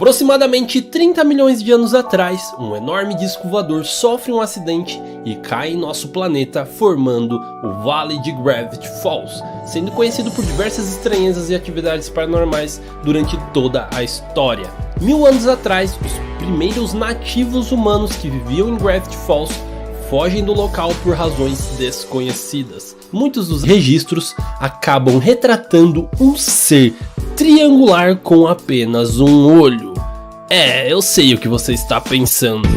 Aproximadamente 30 milhões de anos atrás, um enorme disco voador sofre um acidente e cai em nosso planeta, formando o Vale de Gravity Falls, sendo conhecido por diversas estranhezas e atividades paranormais durante toda a história. 1000 anos atrás, os primeiros nativos humanos que viviam em Gravity Falls fogem do local por razões desconhecidas. Muitos dos registros acabam retratando um ser triangular com apenas um olho. Eu sei o que você está pensando.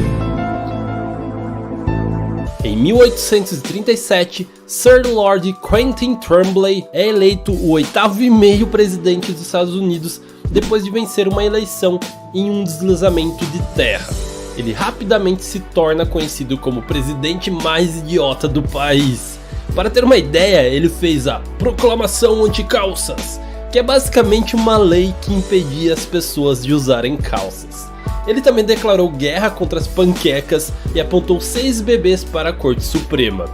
Em 1837, Sir Lord Quentin Tremblay é eleito o 8º presidente dos Estados Unidos depois de vencer uma eleição em um deslizamento de terra. Ele rapidamente se torna conhecido como o presidente mais idiota do país. Para ter uma ideia, ele fez a Proclamação Anti-Calças, que é basicamente uma lei que impedia as pessoas de usarem calças. Ele também declarou guerra contra as panquecas e apontou 6 bebês para a Corte Suprema.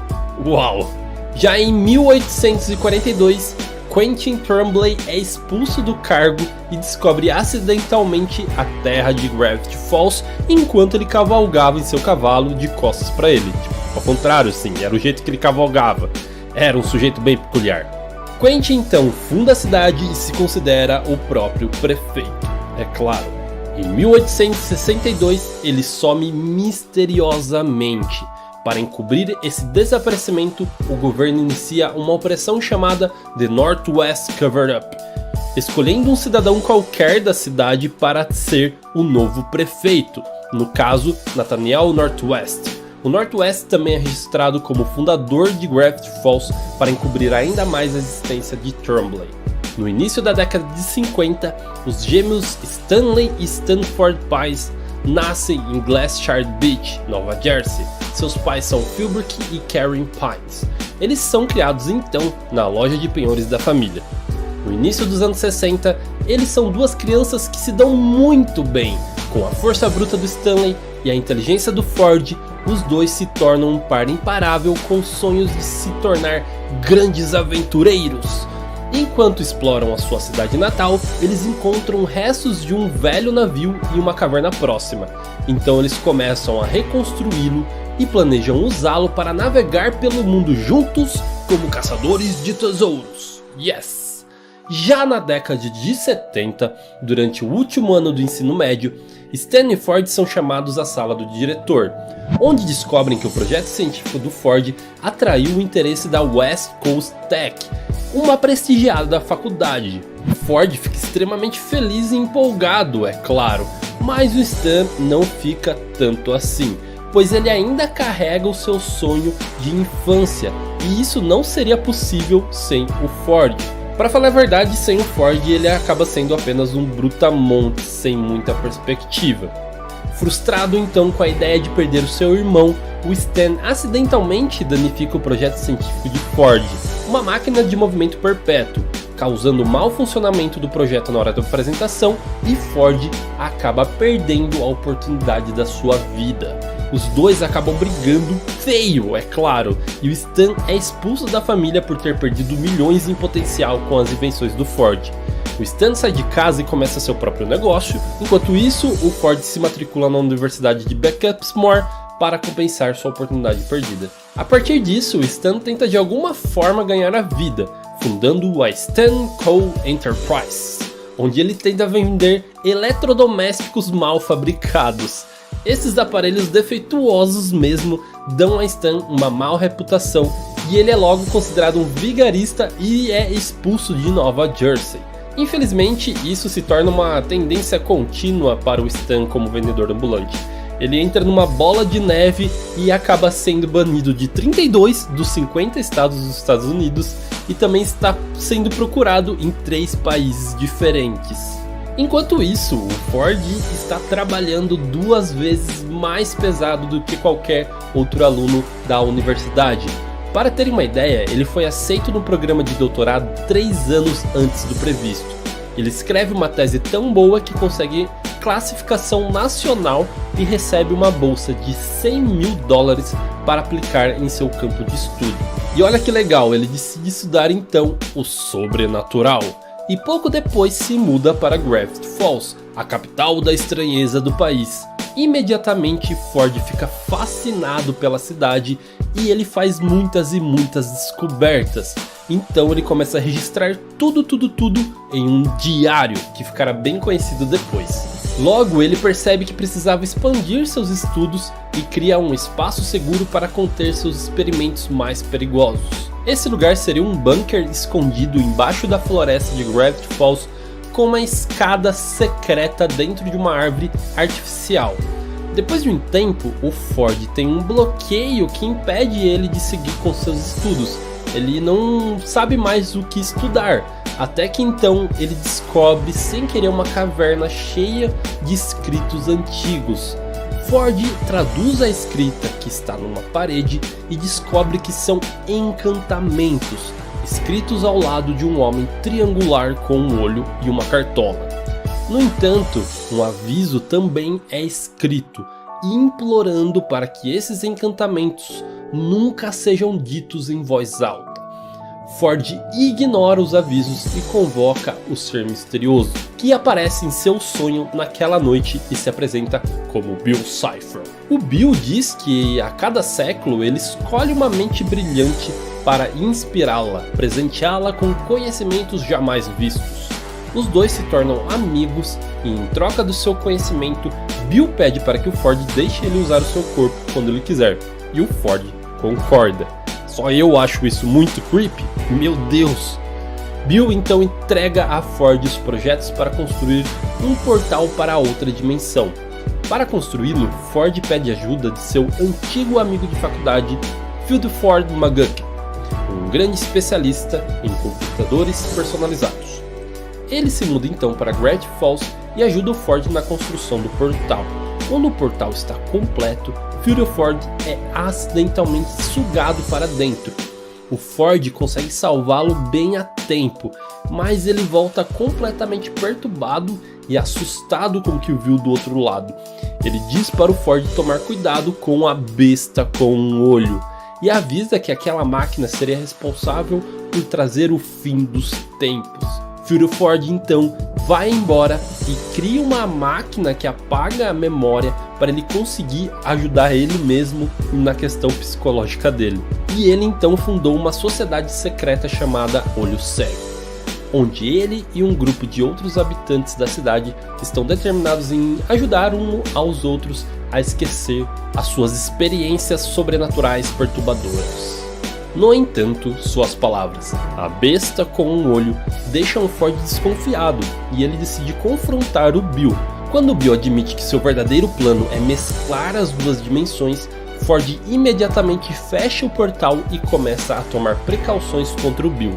Uau! Já em 1842, Quentin Tremblay é expulso do cargo e descobre acidentalmente a terra de Gravity Falls enquanto ele cavalgava em seu cavalo de costas para ele. Ao contrário, sim, era o jeito que ele cavalgava. Era um sujeito bem peculiar. Quentin então funda a cidade e se considera o próprio prefeito, é claro. Em 1862 ele some misteriosamente. Para encobrir esse desaparecimento, o governo inicia uma operação chamada The Northwest Cover-Up, escolhendo um cidadão qualquer da cidade para ser o novo prefeito, no caso Nathaniel Northwest. O Northwest também é registrado como fundador de Gravity Falls para encobrir ainda mais a existência de Tremblay. No início da década de 50, os gêmeos Stanley e Stanford Pines nascem em Glacier Beach, Nova Jersey. Seus pais são Philbrick e Karen Pines. Eles são criados então na loja de penhores da família. No início dos anos 60, eles são duas crianças que se dão muito bem. Com a força bruta do Stanley e a inteligência do Ford, os dois se tornam um par imparável com sonhos de se tornar grandes aventureiros. Enquanto exploram a sua cidade natal, eles encontram restos de um velho navio em uma caverna próxima. Então eles começam a reconstruí-lo e planejam usá-lo para navegar pelo mundo juntos como caçadores de tesouros. Yes! Já na década de 70, durante o último ano do ensino médio, Stan e Ford são chamados à sala do diretor, onde descobrem que o projeto científico do Ford atraiu o interesse da West Coast Tech, uma prestigiada faculdade. O Ford fica extremamente feliz e empolgado, é claro, mas o Stan não fica tanto assim, pois ele ainda carrega o seu sonho de infância, e isso não seria possível sem o Ford. Para falar a verdade, sem o Ford ele acaba sendo apenas um brutamonte sem muita perspectiva. Frustrado então com a ideia de perder o seu irmão, o Stan acidentalmente danifica o projeto científico de Ford, uma máquina de movimento perpétuo, causando mau funcionamento do projeto na hora da apresentação, e Ford acaba perdendo a oportunidade da sua vida. Os dois acabam brigando feio, é claro, e o Stan é expulso da família por ter perdido milhões em potencial com as invenções do Ford. O Stan sai de casa e começa seu próprio negócio, enquanto isso o Ford se matricula na Universidade de Bucksport para compensar sua oportunidade perdida. A partir disso, o Stan tenta de alguma forma ganhar a vida, fundando a Stan Co. Enterprise, onde ele tenta vender eletrodomésticos mal fabricados. Esses aparelhos defeituosos mesmo dão a Stan uma má reputação e ele é logo considerado um vigarista e é expulso de Nova Jersey. Infelizmente, isso se torna uma tendência contínua para o Stan como vendedor ambulante. Ele entra numa bola de neve e acaba sendo banido de 32 dos 50 estados dos Estados Unidos e também está sendo procurado em 3 países diferentes. Enquanto isso, o Ford está trabalhando 2 vezes mais pesado do que qualquer outro aluno da universidade. Para terem uma ideia, ele foi aceito no programa de doutorado 3 anos antes do previsto. Ele escreve uma tese tão boa que consegue classificação nacional e recebe uma bolsa de $100 mil para aplicar em seu campo de estudo. E olha que legal, ele decide estudar então o sobrenatural. E pouco depois se muda para Gravity Falls, a capital da estranheza do país. Imediatamente Ford fica fascinado pela cidade e ele faz muitas e muitas descobertas. Então ele começa a registrar tudo em um diário que ficará bem conhecido depois. Logo ele percebe que precisava expandir seus estudos e cria um espaço seguro para conter seus experimentos mais perigosos. Esse lugar seria um bunker escondido embaixo da floresta de Gravity Falls, com uma escada secreta dentro de uma árvore artificial. Depois de um tempo, o Ford tem um bloqueio que impede ele de seguir com seus estudos. Ele não sabe mais o que estudar, até que então ele descobre sem querer uma caverna cheia de escritos antigos. Ford traduz a escrita que está numa parede e descobre que são encantamentos, escritos ao lado de um homem triangular com um olho e uma cartola. No entanto, um aviso também é escrito, implorando para que esses encantamentos nunca sejam ditos em voz alta. Ford ignora os avisos e convoca o ser misterioso, que aparece em seu sonho naquela noite e se apresenta como Bill Cipher. O Bill diz que a cada século ele escolhe uma mente brilhante para inspirá-la, presenteá-la com conhecimentos jamais vistos. Os dois se tornam amigos e, em troca do seu conhecimento, Bill pede para que o Ford deixe ele usar o seu corpo quando ele quiser, e o Ford concorda. Só eu acho isso muito creepy? Meu Deus! Bill então entrega a Ford os projetos para construir um portal para outra dimensão. Para construí-lo, Ford pede ajuda de seu antigo amigo de faculdade, Fieldford McGuckin, um grande especialista em computadores personalizados. Ele se muda então para Gravity Falls e ajuda o Ford na construção do portal. Quando o portal está completo, Ford é acidentalmente sugado para dentro. O Ford consegue salvá-lo bem a tempo, mas ele volta completamente perturbado e assustado com o que viu do outro lado. Ele diz para o Ford tomar cuidado com a besta com um olho e avisa que aquela máquina seria responsável por trazer o fim dos tempos. Ford então vai embora e cria uma máquina que apaga a memória para ele conseguir ajudar ele mesmo na questão psicológica dele. E ele então fundou uma sociedade secreta chamada Olho Cego, onde ele e um grupo de outros habitantes da cidade estão determinados em ajudar uns aos outros a esquecer as suas experiências sobrenaturais perturbadoras. No entanto, suas palavras, a besta com um olho, deixam Ford desconfiado e ele decide confrontar o Bill. Quando o Bill admite que seu verdadeiro plano é mesclar as duas dimensões, Ford imediatamente fecha o portal e começa a tomar precauções contra o Bill.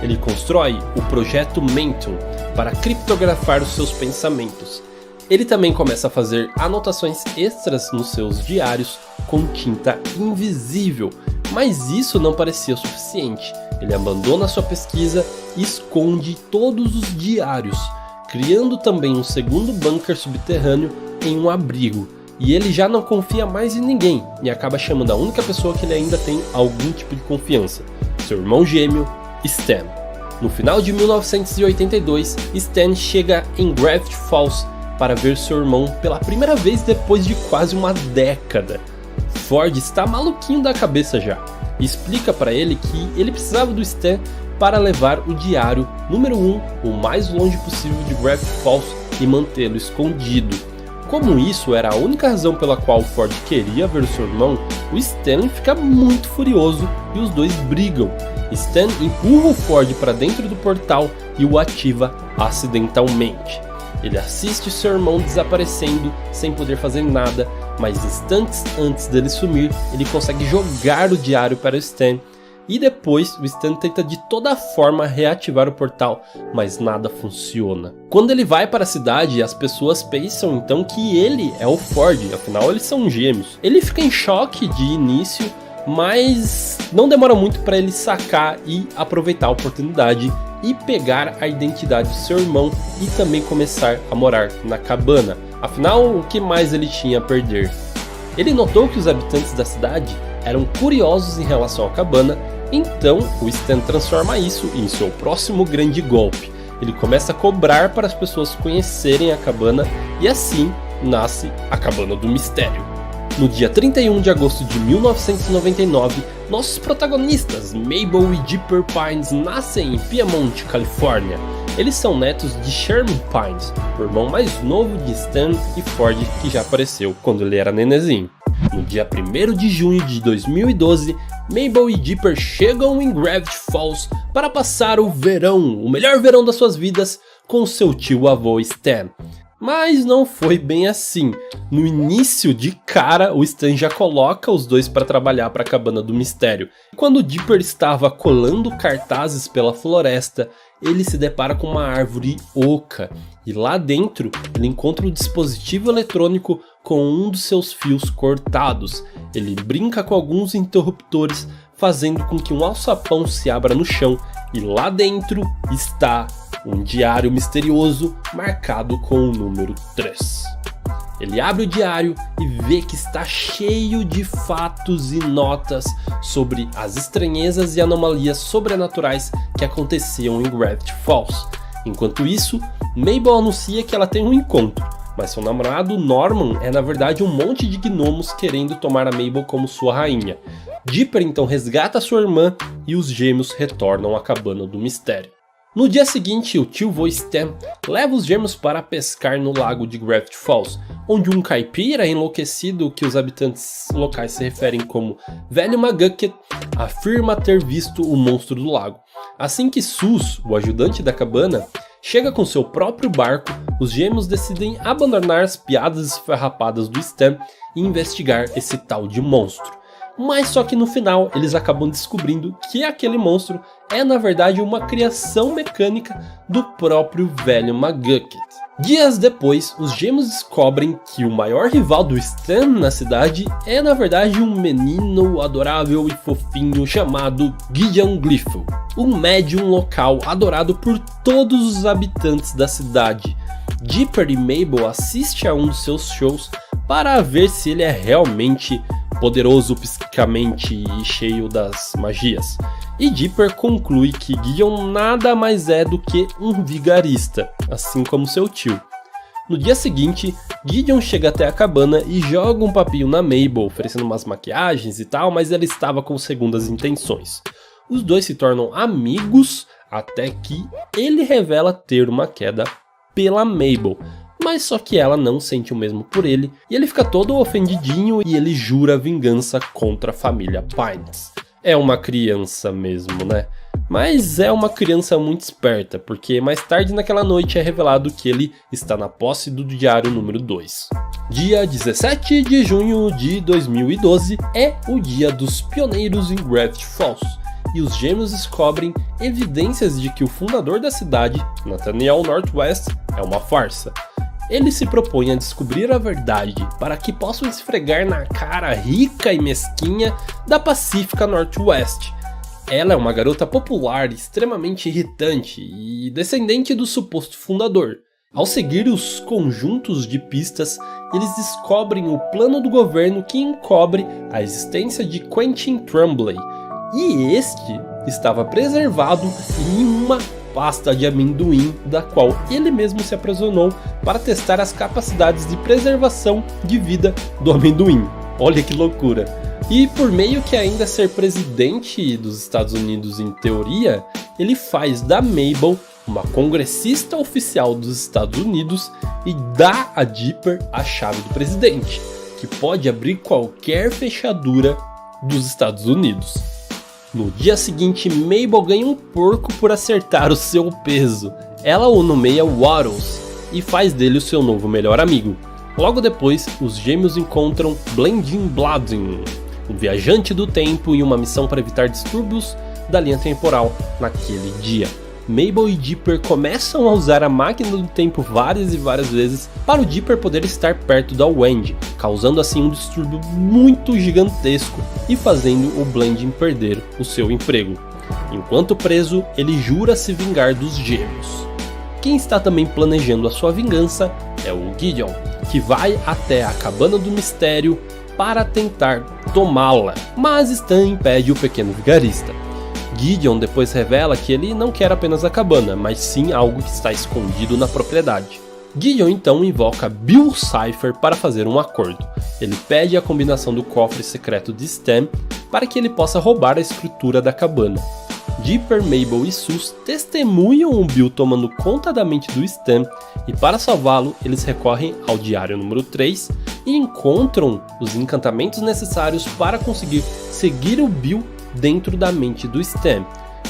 Ele constrói o projeto Mentum para criptografar os seus pensamentos. Ele também começa a fazer anotações extras nos seus diários com tinta invisível, mas isso não parecia o suficiente. Ele abandona sua pesquisa e esconde todos os diários, criando também um segundo bunker subterrâneo em um abrigo. E ele já não confia mais em ninguém e acaba chamando a única pessoa que ele ainda tem algum tipo de confiança, seu irmão gêmeo, Stan. No final de 1982, Stan chega em Gravity Falls para ver seu irmão pela primeira vez depois de quase uma década. Ford está maluquinho da cabeça já e explica para ele que ele precisava do Stan para levar o diário número 1 o mais longe possível de Gravity Falls e mantê-lo escondido. Como isso era a única razão pela qual Ford queria ver seu irmão, o Stan fica muito furioso e os dois brigam. Stan empurra o Ford para dentro do portal e o ativa acidentalmente. Ele assiste seu irmão desaparecendo sem poder fazer nada, mas instantes antes dele sumir, ele consegue jogar o diário para o Stan. E depois o Stan tenta de toda forma reativar o portal, mas nada funciona. Quando ele vai para a cidade, as pessoas pensam então que ele é o Ford, afinal eles são gêmeos. Ele fica em choque de início, mas não demora muito para ele sacar e aproveitar a oportunidade e pegar a identidade do seu irmão e também começar a morar na cabana. Afinal, o que mais ele tinha a perder? Ele notou que os habitantes da cidade eram curiosos em relação à cabana, então o Stan transforma isso em seu próximo grande golpe. ele começa a cobrar para as pessoas conhecerem a cabana e assim nasce a Cabana do Mistério. No dia 31 de agosto de 1999, nossos protagonistas, Mabel e Dipper Pines, nascem em Piedmont, Califórnia. Eles são netos de Sherman Pines, o irmão mais novo de Stan e Ford, que já apareceu quando ele era nenezinho. No dia 1º de junho de 2012, Mabel e Dipper chegam em Gravity Falls para passar o verão, o melhor verão das suas vidas, com seu tio-avô Stan. Mas não foi bem assim. No início de cara, o Stan já coloca os dois para trabalhar para a Cabana do Mistério. Quando Dipper estava colando cartazes pela floresta, ele se depara com uma árvore oca. E lá dentro, ele encontra um dispositivo eletrônico com um dos seus fios cortados. Ele brinca com alguns interruptores, fazendo com que um alçapão se abra no chão. E lá dentro está um diário misterioso marcado com o número 3. Ele abre o diário e vê que está cheio de fatos e notas sobre as estranhezas e anomalias sobrenaturais que aconteciam em Gravity Falls. Enquanto isso, Mabel anuncia que ela tem um encontro, mas seu namorado Norman é na verdade um monte de gnomos querendo tomar a Mabel como sua rainha. Dipper então resgata sua irmã e os gêmeos retornam à Cabana do Mistério. No dia seguinte, o tio-vô Stan leva os gêmeos para pescar no lago de Gravity Falls, onde um caipira enlouquecido, que os habitantes locais se referem como Velho McGucket, afirma ter visto o monstro do lago. Assim que Sus, o ajudante da cabana, chega com seu próprio barco, os gêmeos decidem abandonar as piadas esfarrapadas do Stan e investigar esse tal de monstro. Mas só que no final eles acabam descobrindo que aquele monstro é na verdade uma criação mecânica do próprio Velho McGucket. Dias depois, os gêmeos descobrem que o maior rival do Stan na cidade é na verdade um menino adorável e fofinho chamado Gideon Gliffel, um médium local adorado por todos os habitantes da cidade. Dipper e Mabel assistem a um dos seus shows para ver se ele é realmente poderoso psicamente e cheio das magias. E Dipper conclui que Gideon nada mais é do que um vigarista, assim como seu tio. No dia seguinte, Gideon chega até a cabana e joga um papinho na Mabel, oferecendo umas maquiagens e tal, mas ela estava com segundas intenções. Os dois se tornam amigos até que ele revela ter uma queda pela Mabel. Mas só que ela não sente o mesmo por ele, e ele fica todo ofendidinho e ele jura vingança contra a família Pines. É uma criança mesmo, né? Mas é uma criança muito esperta, porque mais tarde naquela noite é revelado que ele está na posse do diário número 2. Dia 17 de junho de 2012 é o dia dos pioneiros em Gravity Falls, e os gêmeos descobrem evidências de que o fundador da cidade, Nathaniel Northwest, é uma farsa. Ele se propõe a descobrir a verdade para que possam esfregar na cara rica e mesquinha da Pacífica Northwest. Ela é uma garota popular, extremamente irritante e descendente do suposto fundador. Ao seguir os conjuntos de pistas, eles descobrem o plano do governo que encobre a existência de Quentin Tremblay, e este estava preservado em uma pasta de amendoim, da qual ele mesmo se aprisionou para testar as capacidades de preservação de vida do amendoim. Olha que loucura! E por meio que ainda ser presidente dos Estados Unidos em teoria, ele faz da Mabel uma congressista oficial dos Estados Unidos e dá a Dipper a chave do presidente, que pode abrir qualquer fechadura dos Estados Unidos. No dia seguinte, Mabel ganha um porco por acertar o seu peso. Ela o nomeia Waddles e faz dele o seu novo melhor amigo. Logo depois, os gêmeos encontram Blendin Bladin, um viajante do tempo, em uma missão para evitar distúrbios da linha temporal naquele dia. Mabel e Dipper começam a usar a máquina do tempo várias e várias vezes para o Dipper poder estar perto da Wendy, causando assim um distúrbio muito gigantesco e fazendo o Blendin perder o seu emprego. Enquanto preso, ele jura se vingar dos gêmeos. Quem está também planejando a sua vingança é o Gideon, que vai até a Cabana do Mistério para tentar tomá-la, mas Stan impede o pequeno vigarista. Gideon depois revela que ele não quer apenas a cabana, mas sim algo que está escondido na propriedade. Gideon então invoca Bill Cipher para fazer um acordo. Ele pede a combinação do cofre secreto de Stan para que ele possa roubar a escritura da cabana. Dipper, Mabel e Sus testemunham o Bill tomando conta da mente do Stan e para salvá-lo eles recorrem ao diário número 3 e encontram os encantamentos necessários para conseguir seguir o Bill dentro da mente do Stan.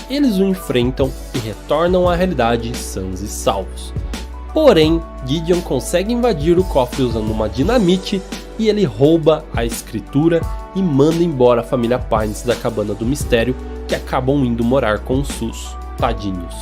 Eles o enfrentam e retornam à realidade sãos e salvos. Porém, Gideon consegue invadir o cofre usando uma dinamite e ele rouba a escritura e manda embora a família Pines da cabana do mistério, que acabam indo morar com os Sus, tadinhos.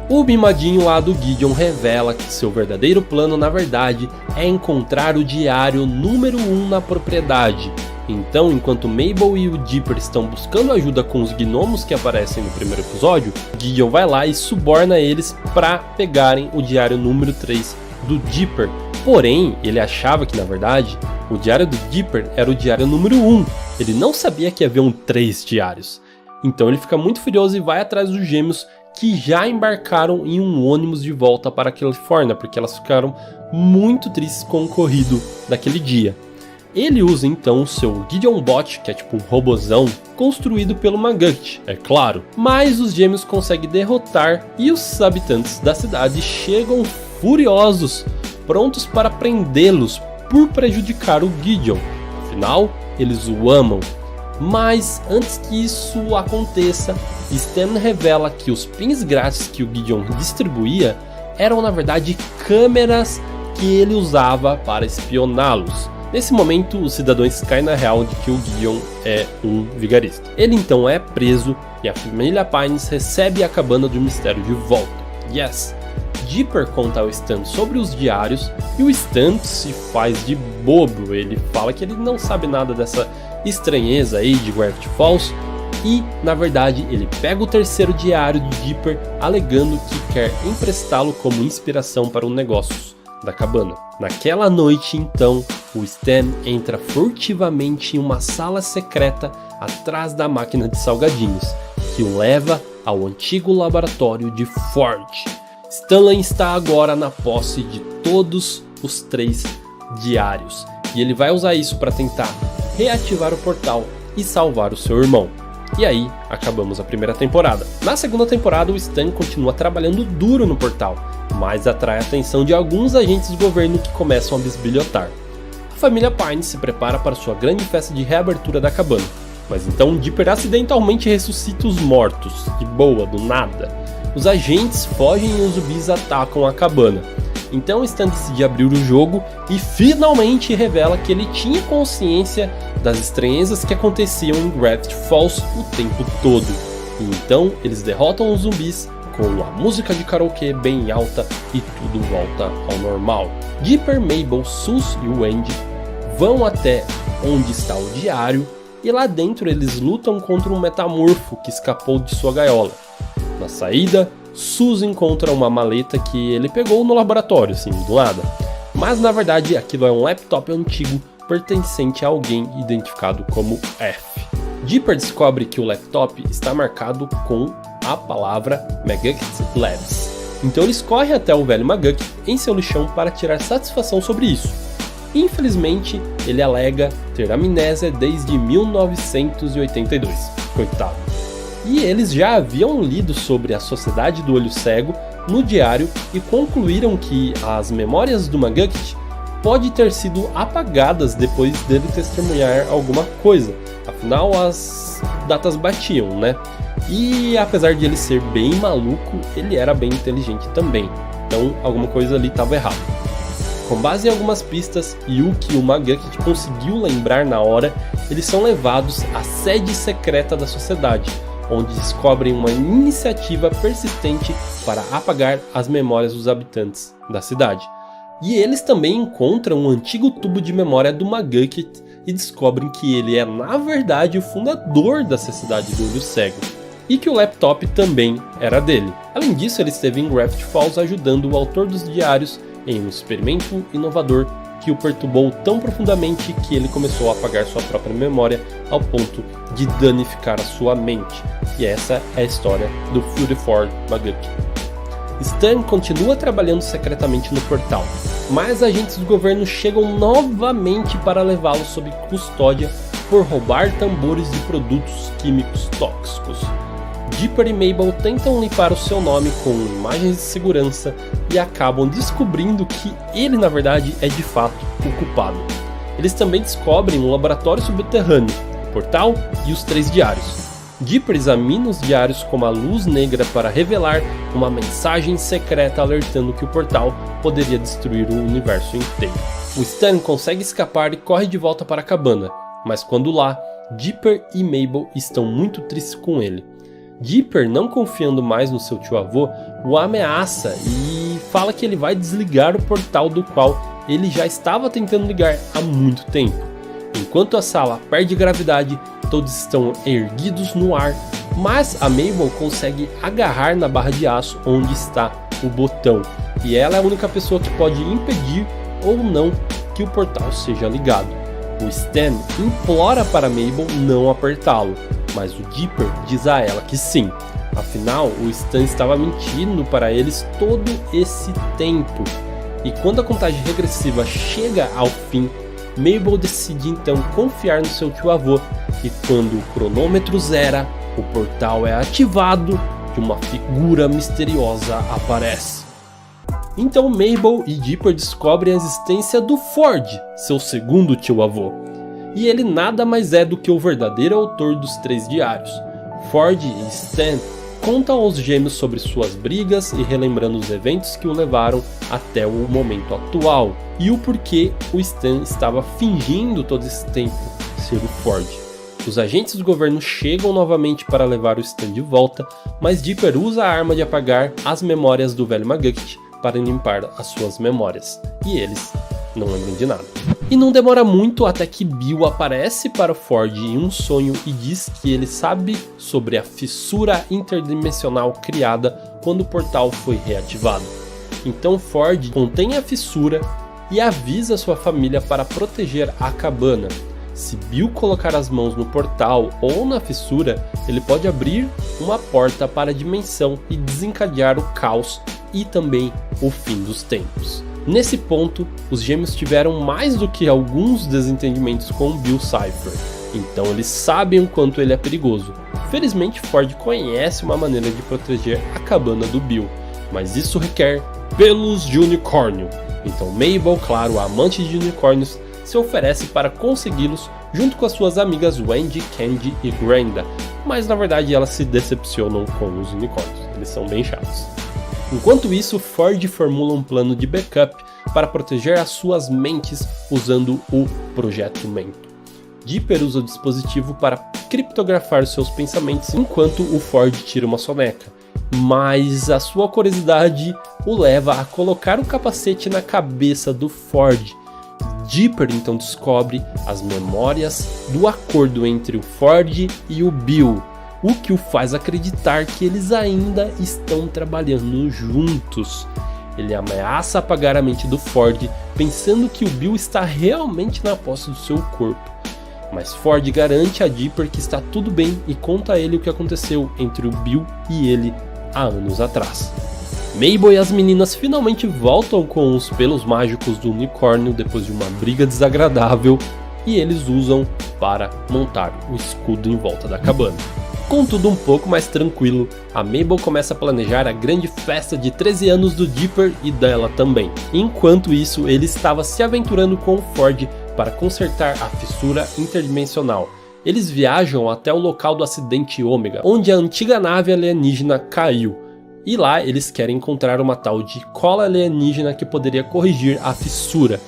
O mimadinho lá do Gideon revela que seu verdadeiro plano na verdade é encontrar o diário número 1 na propriedade. Então, enquanto Mabel e o Dipper estão buscando ajuda com os gnomos que aparecem no primeiro episódio, Gideon vai lá e suborna eles para pegarem o diário número 3 do Dipper. Porém, ele achava que na verdade o diário do Dipper era o diário número 1. Ele não sabia que haviam 3 diários. Então ele fica muito furioso e vai atrás dos gêmeos que já embarcaram em um ônibus de volta para a Califórnia, porque elas ficaram muito tristes com o ocorrido daquele dia. Ele usa então o seu Gideon Bot, que é tipo um robozão, construído pelo McGucket, é claro. Mas os gêmeos conseguem derrotar e os habitantes da cidade chegam furiosos, prontos para prendê-los por prejudicar o Gideon. Afinal, eles o amam. Mas antes que isso aconteça, Stan revela que os pins grátis que o Gideon distribuía eram na verdade câmeras que ele usava para espioná-los. Nesse momento, os cidadãos caem na real de que o Gideon é um vigarista. Ele então é preso e a família Pines recebe a cabana do mistério de volta. Yes! Dipper conta ao Stan sobre os diários e o Stan se faz de bobo. Ele fala que ele não sabe nada dessa estranheza aí de Gravity Falls e, na verdade, ele pega o terceiro diário de Dipper alegando que quer emprestá-lo como inspiração para os negócios da cabana. Naquela noite, então, o Stan entra furtivamente em uma sala secreta atrás da máquina de salgadinhos, que o leva ao antigo laboratório de Ford. Stanley está agora na posse de todos os 3 diários, e ele vai usar isso para tentar reativar o portal e salvar o seu irmão. E aí, acabamos a primeira temporada. Na segunda temporada, o Stan continua trabalhando duro no portal, mas atrai a atenção de alguns agentes do governo que começam a bisbilhotar. A família Pine se prepara para sua grande festa de reabertura da cabana, mas então Dipper acidentalmente ressuscita os mortos, de boa, do nada. Os agentes fogem e os zumbis atacam a cabana. Então Stan decide abrir o jogo e finalmente revela que ele tinha consciência das estranhezas que aconteciam em Gravity Falls o tempo todo. E então eles derrotam os zumbis com a música de karaokê bem alta e tudo volta ao normal. Dipper, Mabel, Sus e o Andy vão até onde está o diário e lá dentro eles lutam contra um metamorfo que escapou de sua gaiola. Na saída, Sus encontra uma maleta que ele pegou no laboratório, assim, do nada. Mas na verdade aquilo é um laptop antigo pertencente a alguém identificado como F. Dipper descobre que o laptop está marcado com a palavra McGucket Labs. Então eles correm até o velho McGucket em seu lixão para tirar satisfação sobre isso. Infelizmente, ele alega ter amnésia desde 1982. Coitado. E eles já haviam lido sobre a Sociedade do Olho Cego no diário e concluíram que as memórias do McGucket podem ter sido apagadas depois dele testemunhar alguma coisa. Afinal, as datas batiam, né? E apesar de ele ser bem maluco, ele era bem inteligente também. Então, alguma coisa ali estava errada. Com base em algumas pistas e o que o McGucket conseguiu lembrar na hora, eles são levados à sede secreta da sociedade, onde descobrem uma iniciativa persistente para apagar as memórias dos habitantes da cidade. E eles também encontram um antigo tubo de memória do McGucket e descobrem que ele é na verdade o fundador da Sociedade do Olho Cego, e que o laptop também era dele. Além disso, ele esteve em Gravity Falls ajudando o autor dos diários em um experimento inovador que o perturbou tão profundamente que ele começou a apagar sua própria memória ao ponto de danificar a sua mente. E essa é a história do Fury Ford McGuck. Stan continua trabalhando secretamente no portal, mas agentes do governo chegam novamente para levá-lo sob custódia por roubar tambores de produtos químicos tóxicos. Dipper e Mabel tentam limpar o seu nome com imagens de segurança e acabam descobrindo que ele na verdade é de fato o culpado. Eles também descobrem um laboratório subterrâneo, o portal e os 3 diários. Dipper examina os diários com uma luz negra para revelar uma mensagem secreta alertando que o portal poderia destruir o universo inteiro. O Stan consegue escapar e corre de volta para a cabana, mas quando lá, Dipper e Mabel estão muito tristes com ele. Dipper, não confiando mais no seu tio-avô, o ameaça e fala que ele vai desligar o portal do qual ele já estava tentando ligar há muito tempo. Enquanto a sala perde gravidade, todos estão erguidos no ar, mas a Mabel consegue agarrar na barra de aço onde está o botão, e ela é a única pessoa que pode impedir ou não que o portal seja ligado. O Stan implora para Mabel não apertá-lo, mas o Dipper diz a ela que sim. Afinal, o Stan estava mentindo para eles todo esse tempo. E quando a contagem regressiva chega ao fim, Mabel decide então confiar no seu tio-avô, e quando o cronômetro zera, o portal é ativado e uma figura misteriosa aparece. Então Mabel e Dipper descobrem a existência do Ford, seu segundo tio-avô. E ele nada mais é do que o verdadeiro autor dos 3 diários. Ford e Stan contam aos gêmeos sobre suas brigas e relembrando os eventos que o levaram até o momento atual, e o porquê o Stan estava fingindo todo esse tempo ser o Ford. Os agentes do governo chegam novamente para levar o Stan de volta, mas Dipper usa a arma de apagar as memórias do velho McGuck para limpar as suas memórias, e eles não lembram de nada. E não demora muito até que Bill aparece para o Ford em um sonho e diz que ele sabe sobre a fissura interdimensional criada quando o portal foi reativado. Então Ford contém a fissura e avisa sua família para proteger a cabana. Se Bill colocar as mãos no portal ou na fissura, ele pode abrir uma porta para a dimensão e desencadear o caos e também o fim dos tempos. Nesse ponto, os gêmeos tiveram mais do que alguns desentendimentos com Bill Cipher, então eles sabem o quanto ele é perigoso. Felizmente Ford conhece uma maneira de proteger a cabana do Bill, mas isso requer pelos de unicórnio. Então Mabel, claro, a amante de unicórnios, se oferece para consegui-los junto com as suas amigas Wendy, Candy e Granda, mas na verdade elas se decepcionam com os unicórnios, eles são bem chatos. Enquanto isso, Ford formula um plano de backup para proteger as suas mentes usando o Projeto Mento. Dipper usa o dispositivo para criptografar seus pensamentos enquanto o Ford tira uma soneca, mas a sua curiosidade o leva a colocar o capacete na cabeça do Ford. Dipper então descobre as memórias do acordo entre o Ford e o Bill, o que o faz acreditar que eles ainda estão trabalhando juntos. Ele ameaça apagar a mente do Ford, pensando que o Bill está realmente na posse do seu corpo. Mas Ford garante a Dipper que está tudo bem e conta a ele o que aconteceu entre o Bill e ele há anos atrás. Mabel e as meninas finalmente voltam com os pelos mágicos do unicórnio depois de uma briga desagradável, e eles usam para montar o escudo em volta da cabana. Com tudo um pouco mais tranquilo, a Mabel começa a planejar a grande festa de 13 anos do Dipper e dela também. Enquanto isso, ele estava se aventurando com o Ford para consertar a fissura interdimensional. Eles viajam até o local do acidente Ômega, onde a antiga nave alienígena caiu. E lá eles querem encontrar uma tal de cola alienígena que poderia corrigir a fissura.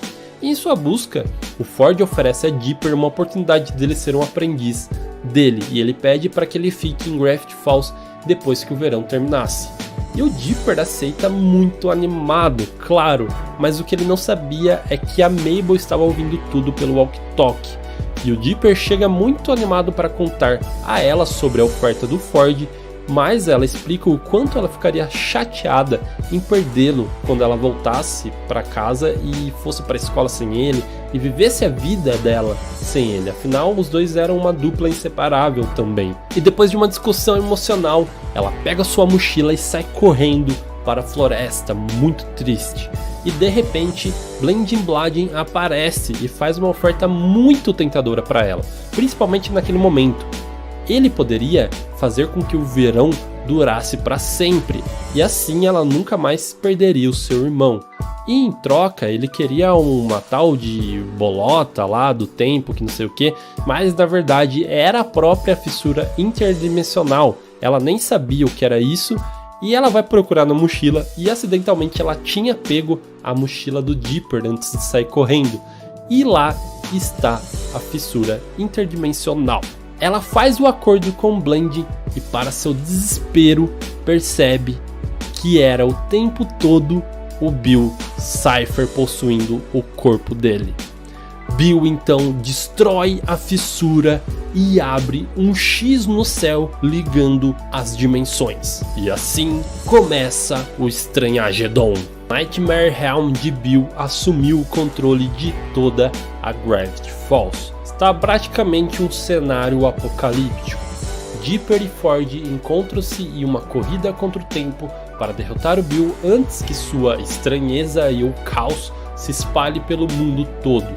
E em sua busca, o Ford oferece a Dipper uma oportunidade dele ser um aprendiz dele, e ele pede para que ele fique em Gravity Falls depois que o verão terminasse. E o Dipper aceita muito animado, claro, mas o que ele não sabia é que a Mabel estava ouvindo tudo pelo walkie-talkie. E o Dipper chega muito animado para contar a ela sobre a oferta do Ford mas ela explica o quanto ela ficaria chateada em perdê-lo quando ela voltasse para casa e fosse para a escola sem ele e vivesse a vida dela sem ele. Afinal, os dois eram uma dupla inseparável também. E depois de uma discussão emocional, ela pega sua mochila e sai correndo para a floresta, muito triste. E de repente, Blendin Bladin aparece e faz uma oferta muito tentadora para ela, principalmente naquele momento. Ele poderia fazer com que o verão durasse para sempre, e assim ela nunca mais perderia o seu irmão. E em troca, ele queria uma tal de bolota lá do tempo, que não sei o que, mas na verdade era a própria fissura interdimensional. Ela nem sabia o que era isso, e ela vai procurar na mochila, e acidentalmente ela tinha pego a mochila do Dipper antes de sair correndo. E lá está a fissura interdimensional. Ela faz o acordo com Blendin e, para seu desespero, percebe que era o tempo todo o Bill Cipher possuindo o corpo dele. Bill então destrói a fissura e abre um X no céu ligando as dimensões. E assim começa o Estranhagedon. Nightmare Realm de Bill assumiu o controle de toda a Gravity Falls. Está praticamente um cenário apocalíptico. Dipper e Ford encontram-se em uma corrida contra o tempo para derrotar o Bill antes que sua estranheza e o caos se espalhe pelo mundo todo.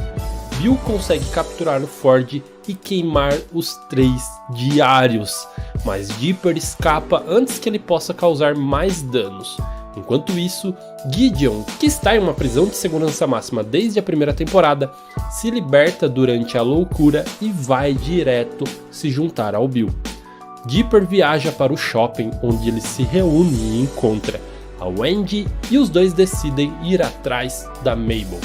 Bill consegue capturar o Ford e queimar os 3 diários, mas Dipper escapa antes que ele possa causar mais danos. Enquanto isso, Gideon, que está em uma prisão de segurança máxima desde a primeira temporada, se liberta durante a loucura e vai direto se juntar ao Bill. Dipper viaja para o shopping, onde ele se reúne e encontra a Wendy, e os dois decidem ir atrás da Mabel.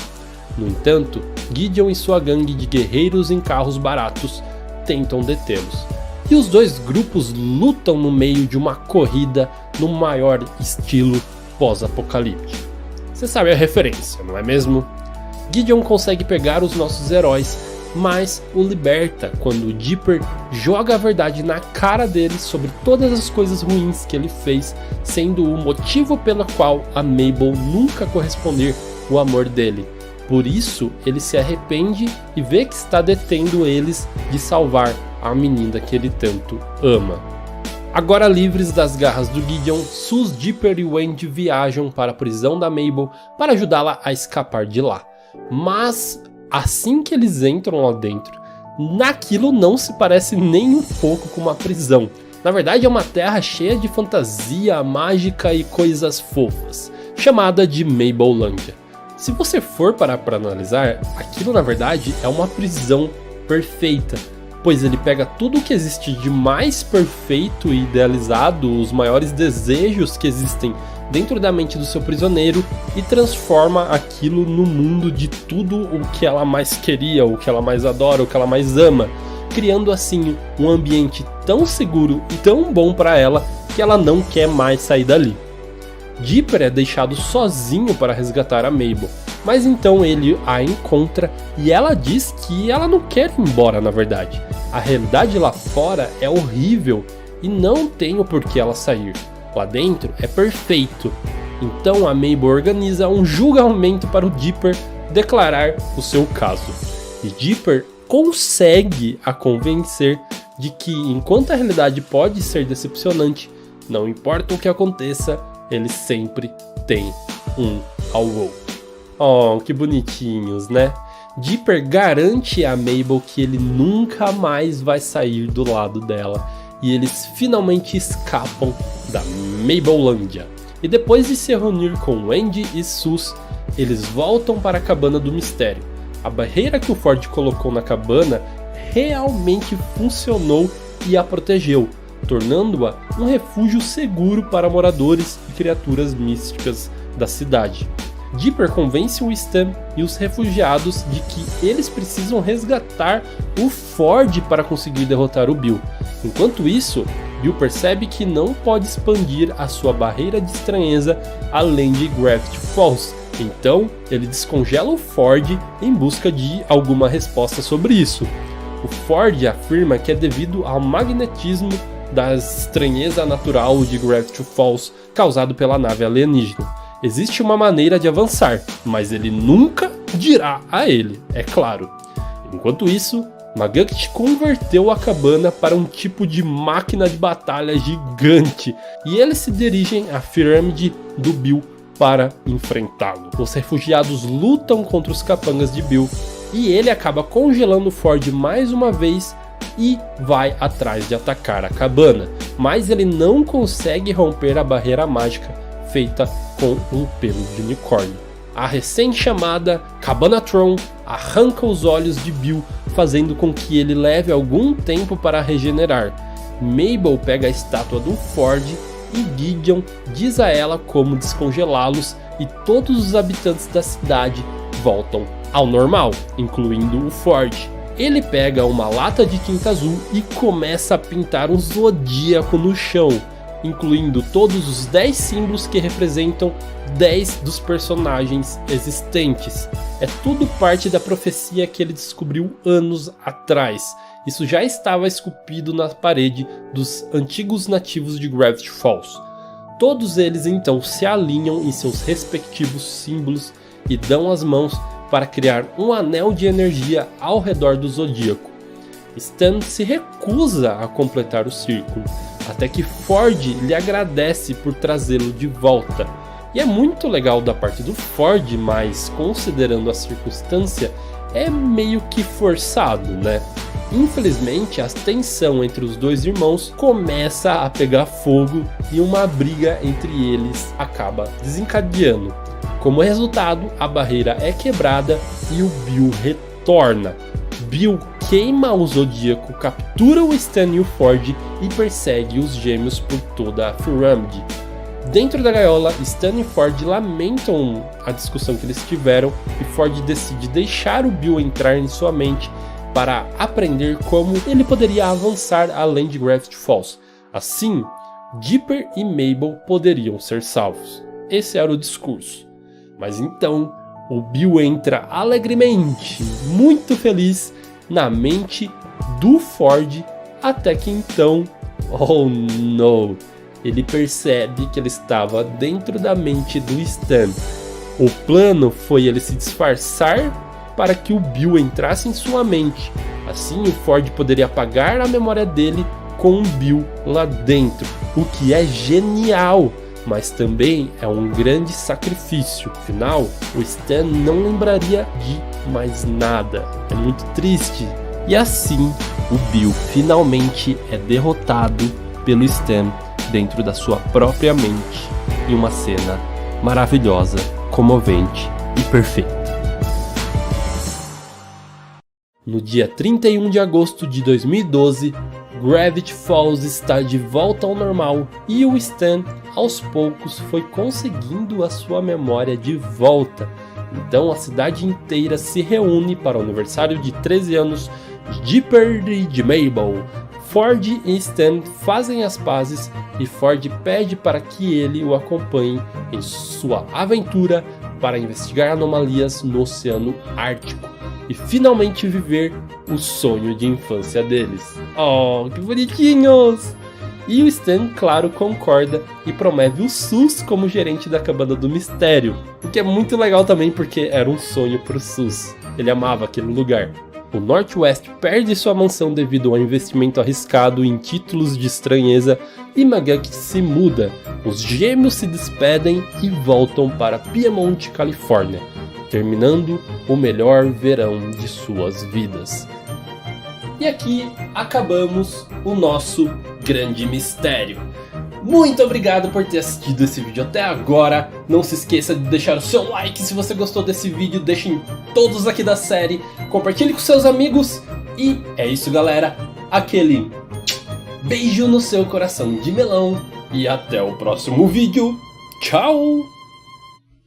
No entanto, Gideon e sua gangue de guerreiros em carros baratos tentam detê-los. E os dois grupos lutam no meio de uma corrida no maior estilo pós-apocalíptico. Você sabe a referência, não é mesmo? Gideon consegue pegar os nossos heróis, mas o liberta quando o Dipper joga a verdade na cara dele sobre todas as coisas ruins que ele fez, sendo o motivo pelo qual a Mabel nunca corresponder o amor dele. Por isso, ele se arrepende e vê que está detendo eles de salvar a menina que ele tanto ama. Agora livres das garras do Gideon, Sus, Dipper e Wendy viajam para a prisão da Mabel para ajudá-la a escapar de lá. Mas assim que eles entram lá dentro, naquilo não se parece nem um pouco com uma prisão. Na verdade é uma terra cheia de fantasia, mágica e coisas fofas, chamada de Mabelândia. Se você for parar para analisar, aquilo na verdade é uma prisão perfeita, pois ele pega tudo o que existe de mais perfeito e idealizado, os maiores desejos que existem dentro da mente do seu prisioneiro e transforma aquilo no mundo de tudo o que ela mais queria, o que ela mais adora, o que ela mais ama, criando assim um ambiente tão seguro e tão bom para ela que ela não quer mais sair dali. Dipper é deixado sozinho para resgatar a Mabel, mas então ele a encontra e ela diz que ela não quer ir embora na verdade. A realidade lá fora é horrível e não tem o porquê ela sair. Lá dentro é perfeito. Então a Mabel organiza um julgamento para o Dipper declarar o seu caso. E Dipper consegue a convencer de que enquanto a realidade pode ser decepcionante, não importa o que aconteça, ele sempre tem um ao outro. Oh, que bonitinhos, né? Dipper garante a Mabel que ele nunca mais vai sair do lado dela. E eles finalmente escapam da Mabelândia. E depois de se reunir com Wendy e Sus, eles voltam para a cabana do mistério. A barreira que o Ford colocou na cabana realmente funcionou e a protegeu, tornando-a um refúgio seguro para moradores e criaturas místicas da cidade. Dipper convence o Stan e os refugiados de que eles precisam resgatar o Ford para conseguir derrotar o Bill. Enquanto isso, Bill percebe que não pode expandir a sua barreira de estranheza além de Gravity Falls. Então, ele descongela o Ford em busca de alguma resposta sobre isso. O Ford afirma que é devido ao magnetismo da estranheza natural de Gravity Falls causado pela nave alienígena. Existe uma maneira de avançar, mas ele nunca dirá a ele, é claro. Enquanto isso, McGucket converteu a cabana para um tipo de máquina de batalha gigante e eles se dirigem à pirâmide do Bill para enfrentá-lo. Os refugiados lutam contra os capangas de Bill e ele acaba congelando Ford mais uma vez e vai atrás de atacar a cabana, mas ele não consegue romper a barreira mágica feita com um pelo de unicórnio. A recém-chamada Cabanatron arranca os olhos de Bill, fazendo com que ele leve algum tempo para regenerar. Mabel pega a estátua do Ford e Gideon diz a ela como descongelá-los e todos os habitantes da cidade voltam ao normal, incluindo o Ford. Ele pega uma lata de tinta azul e começa a pintar um zodíaco no chão, incluindo todos os 10 símbolos que representam 10 dos personagens existentes. É tudo parte da profecia que ele descobriu anos atrás. Isso já estava esculpido na parede dos antigos nativos de Gravity Falls. Todos eles então se alinham em seus respectivos símbolos e dão as mãos para criar um anel de energia ao redor do zodíaco. Stan se recusa a completar o círculo, até que Ford lhe agradece por trazê-lo de volta. E é muito legal da parte do Ford, mas considerando a circunstância, é meio que forçado, né? Infelizmente, a tensão entre os dois irmãos começa a pegar fogo e uma briga entre eles acaba desencadeando. Como resultado, a barreira é quebrada e o Bill retorna. Bill queima o zodíaco, captura o Stan e o Ford e persegue os gêmeos por toda a pirâmide. Dentro da gaiola, Stan e Ford lamentam a discussão que eles tiveram e Ford decide deixar o Bill entrar em sua mente para aprender como ele poderia avançar além de Gravity Falls. Assim, Dipper e Mabel poderiam ser salvos. Esse era o discurso. Mas então, o Bill entra alegremente, muito feliz, na mente do Ford, até que então, oh no, ele percebe que ele estava dentro da mente do Stan. O plano foi ele se disfarçar para que o Bill entrasse em sua mente. Assim, o Ford poderia apagar a memória dele com o Bill lá dentro, o que é genial. Mas também é um grande sacrifício. Afinal, o Stan não lembraria de mais nada. É muito triste. E assim, o Bill finalmente é derrotado pelo Stan dentro da sua própria mente, em uma cena maravilhosa, comovente e perfeita. No dia 31 de agosto de 2012, Gravity Falls está de volta ao normal e o Stan, aos poucos, foi conseguindo a sua memória de volta. Então a cidade inteira se reúne para o aniversário de 13 anos de Dipper e de Mabel. Ford e Stan fazem as pazes e Ford pede para que ele o acompanhe em sua aventura para investigar anomalias no Oceano Ártico e finalmente viver o sonho de infância deles. Oh, que bonitinhos! E o Stan, claro, concorda e promove o Sus como gerente da Cabana do Mistério, o que é muito legal também porque era um sonho pro Sus, ele amava aquele lugar. O Northwest perde sua mansão devido ao investimento arriscado em títulos de estranheza e McGucket se muda. Os gêmeos se despedem e voltam para Piedmont, Califórnia, terminando o melhor verão de suas vidas. E aqui acabamos o nosso grande mistério. Muito obrigado por ter assistido esse vídeo até agora. Não se esqueça de deixar o seu like se você gostou desse vídeo. Deixem todos aqui da série. Compartilhe com seus amigos. E é isso, galera. Aquele beijo no seu coração de melão. E até o próximo vídeo. Tchau!